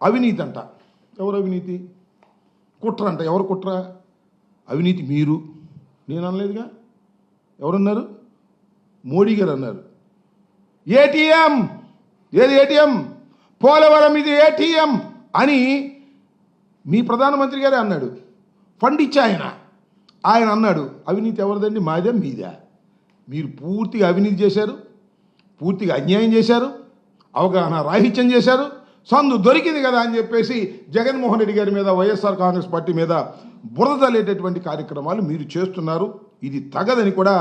అవినీతి అంట. ఎవరు అవినీతి? కుట్ర అంట. ఎవరు కుట్ర? అవినీతి మీరు, నేను అనలేదుగా. ఎవరన్నారు? మోడీ గారు అన్నారు. ఏటీఎం, ఏది ఏటీఎం? పోలవరం ఇది ఏటీఎం అని మీ ప్రధానమంత్రి గారే అన్నాడు. ఫండ్ ఇచ్చి ఆయన అన్నాడు. అవినీతి ఎవరిదండి? మాదే మీదే? మీరు పూర్తిగా అవినీతి చేశారు, పూర్తిగా అన్యాయం చేశారు, అవగాహన రాహిత్యం చేశారు. సందు దొరికింది కదా అని చెప్పేసి జగన్మోహన్ రెడ్డి గారి మీద, వైఎస్ఆర్ కాంగ్రెస్ పార్టీ మీద బురద జల్లేటటువంటి కార్యక్రమాలు మీరు చేస్తున్నారు. ఇది తగదని కూడా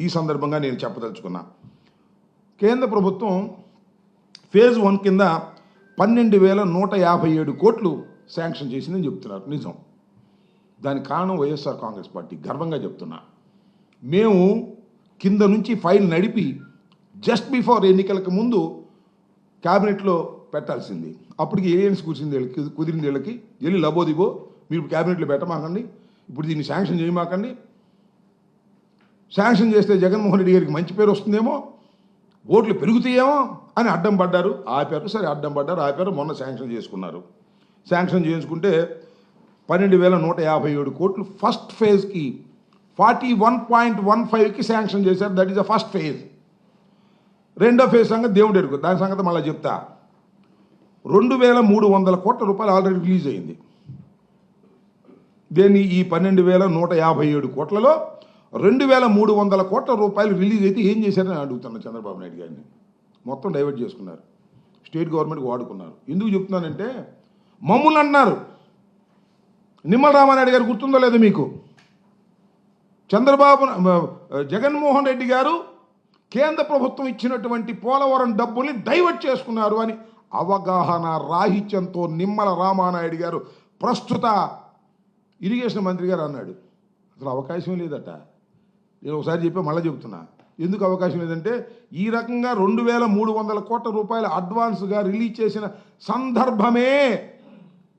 ఈ సందర్భంగా నేను చెప్పదలుచుకున్నా. కేంద్ర ప్రభుత్వం ఫేజ్ 1 కింద 12,157 కోట్లు శాంక్షన్ చేసిందని చెప్తున్నారు. నిజం. దానికి కారణం వైఎస్ఆర్ కాంగ్రెస్ పార్టీ. గర్వంగా చెప్తున్నా. మేము కింద నుంచి ఫైల్ నడిపి జస్ట్ బిఫోర్ ఎన్నికలకు ముందు క్యాబినెట్లో పెట్టాల్సింది. అప్పటికి ఏలియన్స్ కుదిరింది వీళ్ళకి. వెళ్ళి లబోదిబో మీరు క్యాబినెట్లో పెట్టమాకండి, ఇప్పుడు దీన్ని శాంక్షన్ చేయమాకండి, శాంక్షన్ చేస్తే జగన్మోహన్ రెడ్డి గారికి మంచి పేరు వస్తుందేమో, ఓట్లు పెరుగుతాయేమో అని అడ్డం పడ్డారు. ఆపారు. సరే, అడ్డం పడ్డారు, ఆపారు. మొన్న శాంక్షన్ చేసుకున్నారు. శాంక్షన్ చేసుకుంటే 12,157 కోట్లు ఫస్ట్ ఫేజ్కి 41.15కి శాంక్షన్ చేశారు. That is the first phase. రెండో ఫేజ్ సంగతి దేవుడు ఎరుగు. దాని సంగతి మళ్ళీ చెప్తా. 2,300 కోట్ల రూపాయలు ఆల్రెడీ రిలీజ్ అయింది. దేన్ని? ఈ 12,157 కోట్లలో 2,300 కోట్ల రూపాయలు రిలీజ్ అయితే ఏం చేశారని అడుగుతున్నా చంద్రబాబు నాయుడు గారిని. మొత్తం డైవర్ట్ చేసుకున్నారు, స్టేట్ గవర్నమెంట్కి వాడుకున్నారు. ఎందుకు చెప్తున్నానంటే, మమ్మల్ని అన్నారు. నిమ్మల రామానాయుడు గారు గుర్తుందో లేదో మీకు? జగన్మోహన్ రెడ్డి గారు కేంద్ర ప్రభుత్వం ఇచ్చినటువంటి పోలవరం డబ్బుల్ని డైవర్ట్ చేసుకున్నారు అని అవగాహన రాహిత్యంతో నిమ్మల రామానాయుడు గారు, ప్రస్తుత ఇరిగేషన్ మంత్రి గారు అన్నాడు. అసలు అవకాశం లేదట. నేను ఒకసారి చెప్పి మళ్ళీ చెబుతున్నా. ఎందుకు అవకాశం లేదంటే, ఈ రకంగా 2,300 కోట్ల రూపాయలు అడ్వాన్స్గా రిలీజ్ చేసిన సందర్భమే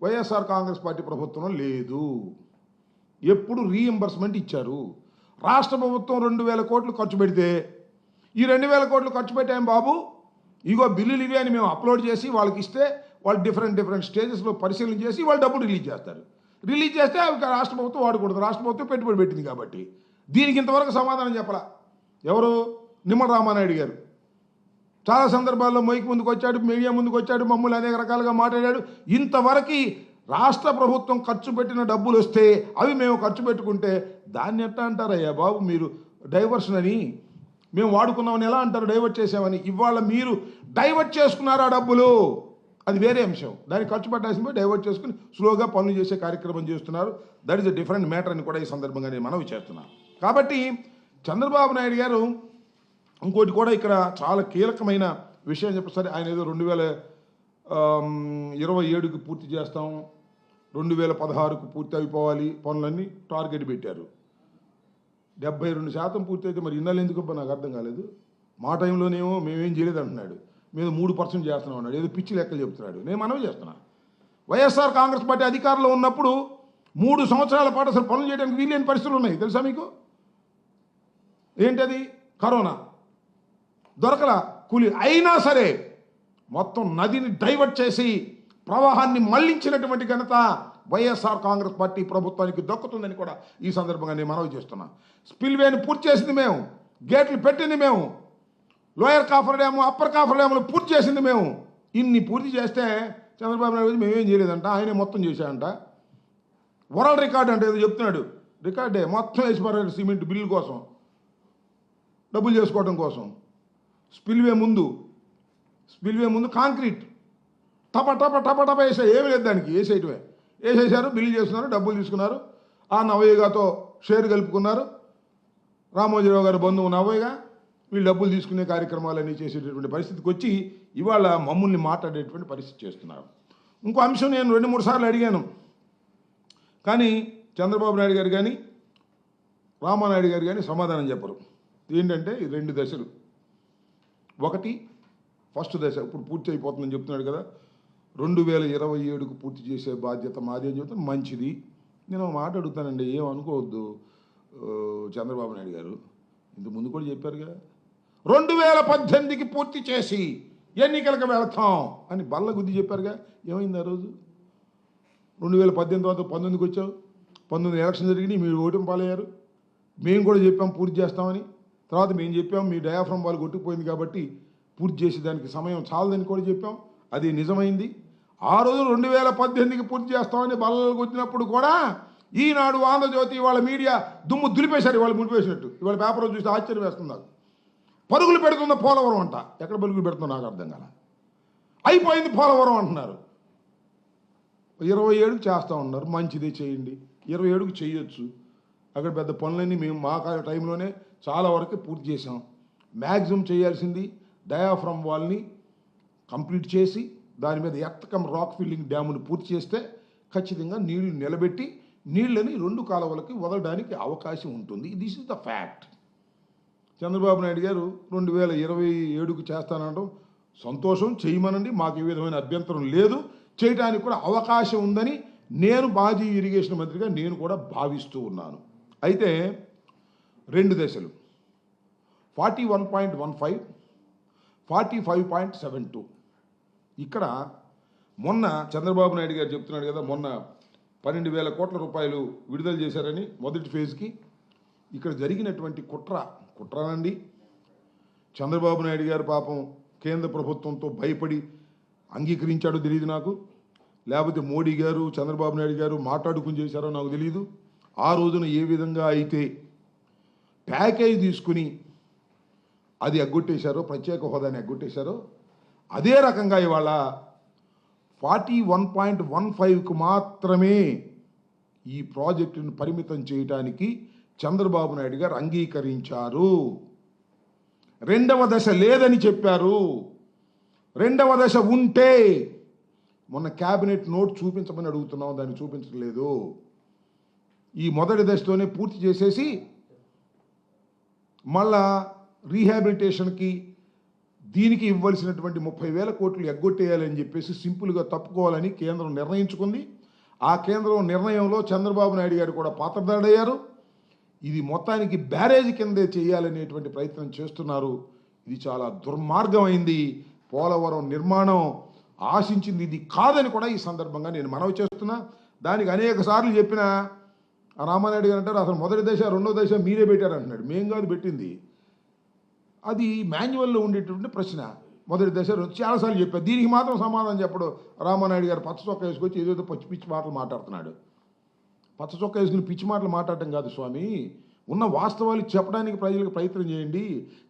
వైఎస్ఆర్ కాంగ్రెస్ పార్టీ ప్రభుత్వం లేదు. ఎప్పుడు రీఎంబర్స్మెంట్ ఇచ్చారు. రాష్ట్ర ప్రభుత్వం 2,000 కోట్లు ఖర్చు పెడితే, ఈ 2,000 కోట్లు ఖర్చు పెట్టాం బాబు, ఇగో బిల్లులు ఇవి అని మేము అప్లోడ్ చేసి వాళ్ళకి ఇస్తే, వాళ్ళు డిఫరెంట్ స్టేజెస్లో పరిశీలన చేసి వాళ్ళు డబ్బులు రిలీజ్ చేస్తారు. రిలీజ్ చేస్తే అవి రాష్ట్ర ప్రభుత్వం వాడకూడదు. రాష్ట్ర ప్రభుత్వం పెట్టుబడి పెట్టింది కాబట్టి. దీనికి ఇంతవరకు సమాధానం చెప్పలా. ఎవరు? నిమ్మల రామానాయుడు గారు. చాలా సందర్భాల్లో మైక్ ముందుకు వచ్చాడు, మీడియా ముందుకు వచ్చాడు, మమ్మల్ని అనేక రకాలుగా మాట్లాడాడు. ఇంతవరకు రాష్ట్ర ప్రభుత్వం ఖర్చు పెట్టిన డబ్బులు వస్తే అవి మేము ఖర్చు పెట్టుకుంటే దాన్ని ఎట్లా అంటారయ్యా బాబు మీరు డైవర్షన్ అని? మేము వాడుకున్నామని ఎలా అంటారు డైవర్ట్ చేసామని? ఇవాళ మీరు డైవర్ట్ చేసుకున్నారు ఆ డబ్బులు, అది వేరే అంశం. దాన్ని ఖర్చు పెట్టాల్సిన డైవర్ట్ చేసుకుని స్లోగా పనులు చేసే కార్యక్రమం చేస్తున్నారు. That is a different matter అని కూడా ఈ సందర్భంగా నేను మనవి చేస్తున్నాను. కాబట్టి చంద్రబాబు నాయుడు గారు ఇంకోటి కూడా ఇక్కడ చాలా కీలకమైన విషయం చెప్పేసరి, ఆయన ఏదో 2027కి పూర్తి చేస్తాం, 2016కు పూర్తి అయిపోవాలి పనులన్నీ టార్గెట్ పెట్టారు. 72% పూర్తి అయితే మరి ఇన్నాళ్ళు ఎందుకు నాకు అర్థం కాలేదు. మా టైంలోనేమో మేమేం చేయలేదు అంటున్నాడు, మేము 3% చేస్తున్నాం అన్నాడు. ఏదో పిచ్చి లెక్కలు చెప్తున్నాడు. నేను మనవి చేస్తున్నా, వైఎస్ఆర్ కాంగ్రెస్ పార్టీ అధికారంలో ఉన్నప్పుడు 3 సంవత్సరాల పాటు అసలు పనులు చేయడానికి వీలైన పరిస్థితులు ఉన్నాయి. తెలుసా మీకు? ఏంటది? కరోనా దొరకలా కూలీ. అయినా సరే మొత్తం నదిని డైవర్ట్ చేసి ప్రవాహాన్ని మళ్లించినటువంటి ఘనత వైఎస్ఆర్ కాంగ్రెస్ పార్టీ ప్రభుత్వానికి దక్కుతుందని కూడా ఈ సందర్భంగా నేను మనవి చేస్తున్నా. స్పిల్వేని పూర్తి చేసింది మేము, గేట్లు పెట్టింది మేము, lower copper dam, upper copper డ్యాములు పూర్తి చేసింది మేము. ఇన్ని పూర్తి చేస్తే చంద్రబాబు నాయుడు మేమేం చేయలేదంట, ఆయనే మొత్తం చేశాడంట. వరల్డ్ రికార్డ్ అంటే ఏదో చెప్తున్నాడు. రికార్డే మొత్తం వేసి పారాడు సిమెంట్ బిల్లు కోసం, డబ్బులు చేసుకోవడం కోసం. స్పిల్వే ముందు కాంక్రీట్ టప టప టప టప వేసాయి. ఏమి లేదు దానికి, వేసేయటమే. వేసేసారు, బిల్లు చేస్తున్నారు, డబ్బులు తీసుకున్నారు. ఆ నవయ్యగాతో షేర్ కలుపుకున్నారు. రామోజీరావు గారు బంధువు నవయ్యగా వీళ్ళు డబ్బులు తీసుకునే కార్యక్రమాలన్నీ చేసేటటువంటి పరిస్థితికి వచ్చి ఇవాళ మమ్మల్ని మాట్లాడేటువంటి పరిస్థితి చేస్తున్నారు. ఇంకో అంశం నేను 2-3 సార్లు అడిగాను, కానీ చంద్రబాబు నాయుడు గారు కానీ రామానాయుడు గారు కానీ సమాధానం చెప్పరు. ఏంటంటే 2 దశలు. ఒకటి ఫస్ట్ దశ ఇప్పుడు పూర్తి అయిపోతుందని చెప్తున్నాడు కదా, 2027కు పూర్తి చేసే బాధ్యత మాది అని చెప్తాను. మంచిది. నేను మాట అడుగుతానండి, ఏమనుకోవద్దు చంద్రబాబు నాయుడు గారు, ఇంత ముందు కూడా చెప్పారుగా, 2018కి పూర్తి చేసి ఎన్నికలకు వెళతాం అని బల్ల గుద్ది చెప్పారుగా. ఏమైంది ఆ రోజు? 2018 తర్వాత 19కి వచ్చావు, 19 ఎలక్షన్ జరిగినాయి, మీరు ఓటమి పాలయ్యారు. మేము కూడా చెప్పాం పూర్తి చేస్తామని. తర్వాత మేము చెప్పాం మీ డయాఫ్రమ్ వాళ్ళు కొట్టుకుపోయింది కాబట్టి పూర్తి చేసేదానికి సమయం చాలదని కూడా చెప్పాం. అది నిజమైంది. ఆ రోజు 2018కి పూర్తి చేస్తామని బల్లలకు వచ్చినప్పుడు కూడా ఈనాడు, ఆంధ్రజ్యోతి, వాళ్ళ మీడియా దుమ్ము దులిపేశారు. వాళ్ళు ముడిపేసినట్టు. ఇవాళ పేపర్లో చూస్తే ఆశ్చర్యం వేస్తున్నారు. పరుగులు పెడుతున్న పోలవరం అంట. ఎక్కడ పరుగులు పెడుతుందో నాకు అర్థం కాల. అయిపోయింది పోలవరం అంటున్నారు. 27కి చేస్తూ ఉన్నారు. మంచిదే, చేయండి. 27కి చేయొచ్చు. అక్కడ పెద్ద పనులన్నీ మేము మా టైంలోనే చాలా వరకు పూర్తి చేసాం. మ్యాక్సిమం చేయాల్సింది డయాఫ్రమ్ వాల్ని కంప్లీట్ చేసి దాని మీద ఎత్తకం రాక్ ఫిల్లింగ్ డ్యామును పూర్తి చేస్తే ఖచ్చితంగా నీళ్లు నిలబెట్టి నీళ్ళని 2 కాలువలకి వదలడానికి అవకాశం ఉంటుంది. This is the fact. Chandrababu Naidu గారు 2027కు చేస్తానడం సంతోషం, చేయమనండి. మాకు ఏ విధమైన అభ్యంతరం లేదు. చేయడానికి కూడా అవకాశం ఉందని నేను మాజీ ఇరిగేషన్ మంత్రిగా నేను కూడా భావిస్తూ ఉన్నాను. అయితే 2 దశలు 41.15, 45.72. ఇక్కడ మొన్న చంద్రబాబు నాయుడు గారు చెప్తున్నాడు కదా, మొన్న 12,000 కోట్ల రూపాయలు విడుదల చేశారని మొదటి ఫేజ్కి. ఇక్కడ జరిగినటువంటి కుట్రనండి. చంద్రబాబు నాయుడు గారు పాపం కేంద్ర ప్రభుత్వంతో భయపడి అంగీకరించాడో తెలియదు నాకు, లేకపోతే మోడీ గారు చంద్రబాబు నాయుడు గారు మాట్లాడుకుని చేశారో నాకు తెలియదు. ఆ రోజున ఏ విధంగా అయితే ప్యాకేజ్ తీసుకుని అది ఎగ్గొట్టేశారో, ప్రత్యేక హోదాని ఎగ్గొట్టేశారో, అదే రకంగా ఇవాళ 41.15కు మాత్రమే ఈ ప్రాజెక్టును పరిమితం చేయడానికి చంద్రబాబు నాయుడు గారు అంగీకరించారు. 2వ దశ లేదని చెప్పారు. 2వ దశ ఉంటే మొన్న క్యాబినెట్ నోట్ చూపించమని అడుగుతున్నాం, దాన్ని చూపించడం లేదు. ఈ మొదటి దశతోనే పూర్తి చేసేసి మళ్ళా రీహాబిలిటేషన్కి దీనికి ఇవ్వాల్సినటువంటి 30,000 కోట్లు ఎగ్గొట్టేయాలని చెప్పేసి సింపుల్గా తప్పుకోవాలని కేంద్రం నిర్ణయించుకుంది. ఆ కేంద్రం నిర్ణయంలో చంద్రబాబు నాయుడు గారు కూడా పాత్రధారుడయ్యారు. ఇది మొత్తానికి బ్యారేజ్ కిందే చేయాలనేటువంటి ప్రయత్నం చేస్తున్నారు. ఇది చాలా దుర్మార్గమైంది. పోలవరం నిర్మాణం ఆశించింది ఇది కాదని కూడా ఈ సందర్భంగా నేను మనవి చేస్తున్నా. దానికి అనేక సార్లు చెప్పిన రామానాయుడు గారు అంటారు, అసలు మొదటి దశ 2వ దశ మీరే పెట్టారంటున్నాడు. మేం కాదు పెట్టింది, అది మాన్యువల్లో ఉండేటువంటి ప్రశ్న. మొదటి దశ చాలాసార్లు చెప్పారు. దీనికి మాత్రం సమాధానం చెప్పడు రామానాయుడు గారు. పచ్చ చొక్కా వేసుకొచ్చి ఏదేదో పిచ్చి మాటలు మాట్లాడుతున్నాడు. పచ్చ చొక్కా వేసుకుని పిచ్చి మాటలు మాట్లాడటం కాదు స్వామి, ఉన్న వాస్తవాలు చెప్పడానికి ప్రజలకు ప్రయత్నం చేయండి.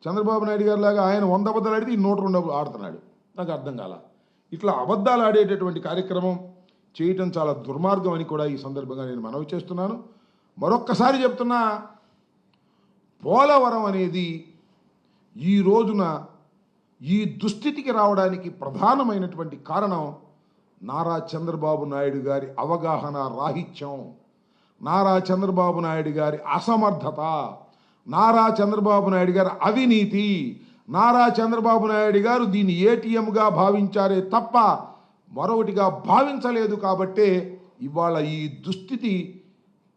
చంద్రబాబు నాయుడు గారి లాగా ఆయన 100 అబద్ధాలు ఆడితే ఈ 102 ఆడుతున్నాడు. నాకు అర్థం కాల. ఇట్లా అబద్ధాలు ఆడేటటువంటి కార్యక్రమం చేయటం చాలా దుర్మార్గం అని కూడా ఈ సందర్భంగా నేను మనవి చేస్తున్నాను. మరొక్కసారి చెప్తున్నా, పోలవరం అనేది ఈ రోజున ఈ దుస్థితికి రావడానికి ప్రధానమైనటువంటి కారణం నారా చంద్రబాబు నాయుడు గారి అవగాహన రాహిత్యం, నారా చంద్రబాబు నాయుడు గారి అసమర్థత, నారా చంద్రబాబు నాయుడు గారి అవినీతి. నారా చంద్రబాబు నాయుడు గారు దీన్ని ఏటీఎంగా భావించారే తప్ప మరొకటిగా భావించలేదు. కాబట్టే ఇవాళ ఈ దుస్థితి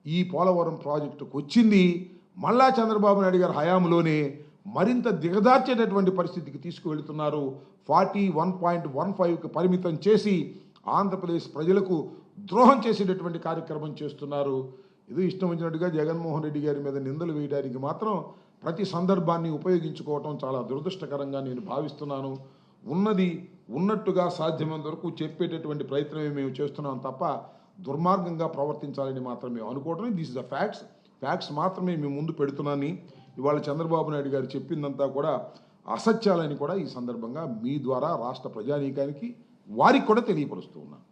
ఈ పోలవరం ప్రాజెక్టుకు వచ్చింది. మళ్ళా చంద్రబాబు నాయుడు గారి హయాంలోనే మరింత దిగజార్చేటటువంటి పరిస్థితికి తీసుకువెళుతున్నారు. 41.15కి పరిమితం చేసి ఆంధ్రప్రదేశ్ ప్రజలకు ద్రోహం చేసేటటువంటి కార్యక్రమం చేస్తున్నారు. ఇది ఇష్టం వచ్చినట్టుగా జగన్మోహన్ రెడ్డి గారి మీద నిందలు వేయడానికి మాత్రం ప్రతి సందర్భాన్ని ఉపయోగించుకోవటం చాలా దురదృష్టకరంగా నేను భావిస్తున్నాను. ఉన్నది ఉన్నట్టుగా సాధ్యమైనంత వరకు చెప్పేటటువంటి ప్రయత్నమే మేము చేస్తున్నాం తప్ప దుర్మార్గంగా ప్రవర్తించాలని మాత్రం మేము అనుకోవటం. దిస్ ఇస్ ద ఫ్యాక్ట్స్ మాత్రమే మేము ముందు పెడుతున్నాను. ఇవాళ చంద్రబాబు నాయుడు గారు చెప్పిందంతా కూడా అసత్యాలని కూడా ఈ సందర్భంగా మీ ద్వారా రాష్ట్ర ప్రజానీకానికి వారికి కూడా తెలియపరుస్తూ ఉన్నాను.